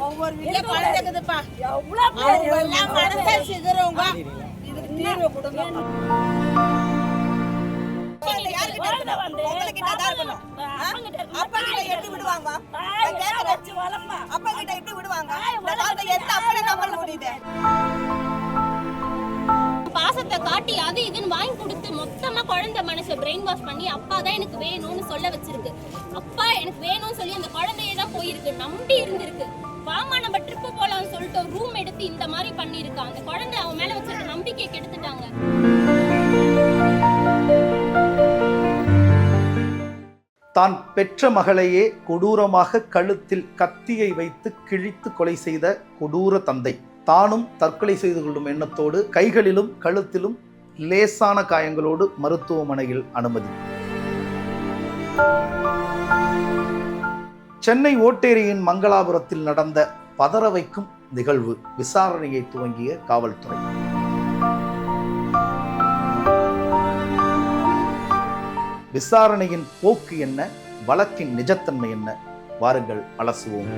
ஒவ்வொரு வீட்ல குழந்தைக்குதுப்பா. அவங்க எல்லாம் மனசை சிதறவங்க. இதுக்கு தீர்வு கொடுங்க. பாசத்தை காட்டி அது இதுன்னு வாங்கி கொடுத்து மொத்தமா குழந்தை மனசை பிரெயின் வாஷ் பண்ணி அப்பா தான் எனக்கு வேணும்னு சொல்ல வச்சிருக்கு. அப்பா எனக்கு வேணும்னு சொல்லி அந்த குழந்தையே தான் போயிருக்கு, நம்பி இருந்திருக்கு. வாமா நம்ம ட்ரிப்பு போலாம்னு சொல்லிட்டு ஒரு ரூம் எடுத்து இந்த மாதிரி பண்ணிருக்காங்க. அந்த குழந்தை அவன் மேல வச்சிருக்க நம்பிக்கையை கெடுத்துட்டாங்க. தான் பெற்ற மகளையே கொடூரமாக கழுத்தில் கத்தியை வைத்து கிழித்து கொலை செய்த கொடூர தந்தை தானும் தற்கொலை செய்து கொள்ளும் எண்ணத்தோடு கைகளிலும் கழுத்திலும் லேசான காயங்களோடு மருத்துவமனையில் அனுமதி. சென்னை ஓட்டேரியின் மங்களாபுரத்தில் நடந்த பதற வைக்கும் நிகழ்வு. விசாரணையை துவங்கிய காவல்துறை. விசாரணையின் போக்கு என்ன, வழக்கின் நிஜத்தன்மை என்ன, வாருங்கள் அலசுவோம்.